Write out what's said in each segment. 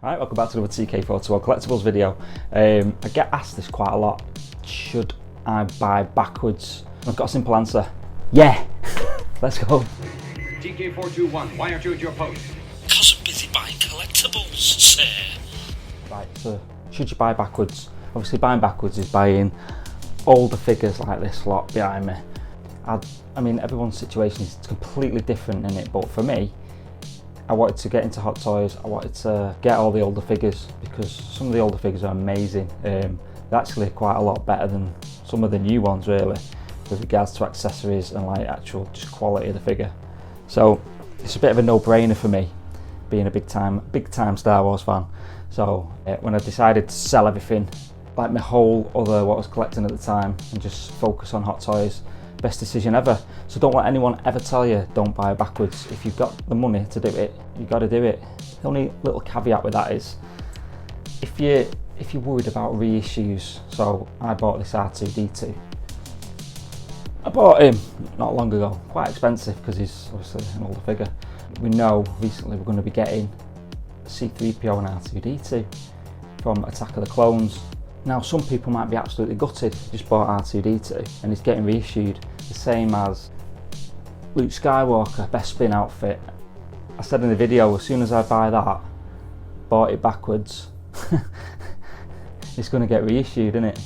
Alright, welcome back to another TK Photo World Collectibles video. I get asked this quite a lot. Should I buy backwards? I've got a simple answer. Yeah! Let's go. TK421, why aren't you at your post? Because I'm busy buying collectibles, sir. Right, so should you buy backwards? Obviously buying backwards is buying older figures like this lot behind me. I mean, everyone's situation is completely different in it, but for me, I wanted to get into Hot Toys. I wanted to get all the older figures because some of the older figures are amazing. They're actually quite a lot better than some of the new ones, really, with regards to accessories and like actual just quality of the figure. So it's a bit of a no-brainer for me, being a big time Star Wars fan. So when I decided to sell everything, like my whole other what I was collecting at the time, and just focus on Hot Toys, best decision ever. So don't let anyone ever tell you don't buy backwards. If you've got the money to do it, you got to do it. The only little caveat with that is if you're worried about reissues. So I bought this R2-D2. I bought him not long ago, quite expensive because he's obviously an older figure. We know recently we're going to be getting C-3PO and R2-D2 from Attack of the Clones. Now some people might be absolutely gutted, just bought R2-D2 and it's getting reissued, the same as Luke Skywalker Best Spin outfit. I said in the video, as soon as I buy that, bought it backwards, it's going to get reissued, isn't it?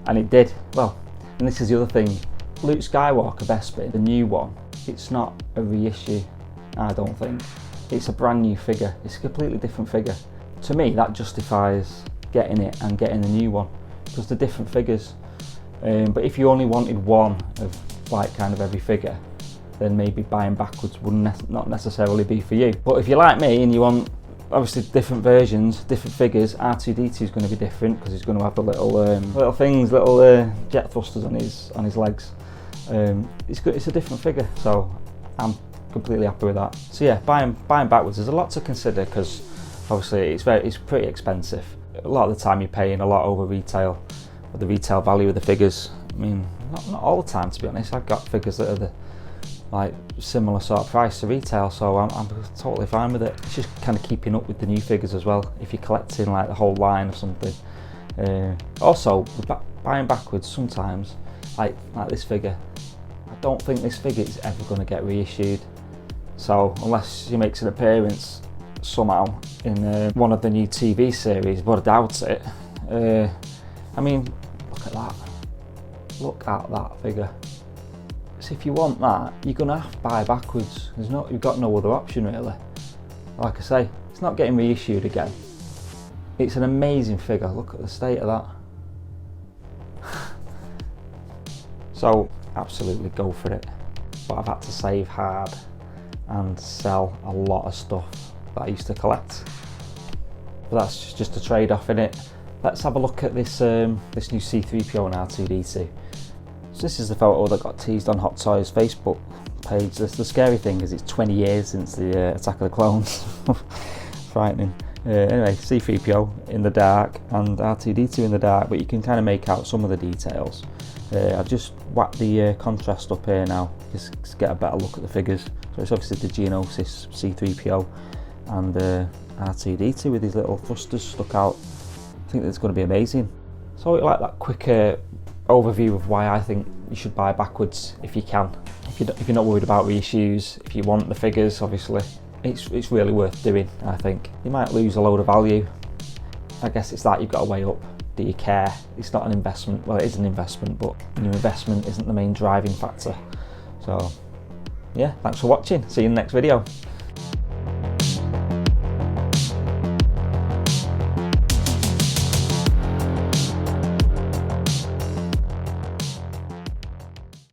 And it did. Well, and this is the other thing, Luke Skywalker Best Spin, the new one, it's not a reissue, I don't think. It's a brand new figure, it's a completely different figure. To me, that justifies getting it and getting the new one because they're different figures. But if you only wanted one of like kind of every figure, then maybe buying backwards wouldn't not necessarily be for you. But if you're like me and you want obviously different versions, different figures, R2-D2 is going to be different because he's going to have the little things, little jet thrusters on his legs. It's a different figure, so I'm completely happy with that. So yeah, buying backwards, there's a lot to consider because obviously it's pretty expensive. A lot of the time you're paying a lot over retail, or the retail value of the figures. I mean, not all the time, to be honest. I've got figures that are like similar sort of price to retail, so I'm totally fine with it. It's just kind of keeping up with the new figures as well, if you're collecting like the whole line or something. Also, buying backwards sometimes, like this figure, I don't think this figure is ever going to get reissued. So unless he makes an appearance somehow in one of the new TV series, but I doubt it. I mean, look at that figure. So if you want that, you're gonna have to buy backwards. You've got no other option really. Like I say, it's not getting reissued again. It's an amazing figure. Look at the state of that. So absolutely go for it. But I've had to save hard and sell a lot of stuff that I used to collect. But that's just a trade-off in it. Let's have a look at this this new C-3PO and R2-D2. So this is the photo that got teased on Hot Toys Facebook page. The scary thing is it's 20 years since the Attack of the Clones. Frightening. Anyway, C-3PO in the dark and R2-D2 in the dark, but you can kind of make out some of the details. I've just whacked the contrast up here now, just to get a better look at the figures. So it's obviously the Geonosis C-3PO and R2-D2 with these little thrusters stuck out. I think that's going to be amazing. So like that quick overview of why I think you should buy backwards if you can. If you're not worried about reissues, if you want the figures, obviously, it's really worth doing, I think. You might lose a load of value. I guess it's that you've got to weigh up. Do you care? It's not an investment. Well, it is an investment, but your investment isn't the main driving factor. So yeah, thanks for watching. See you in the next video.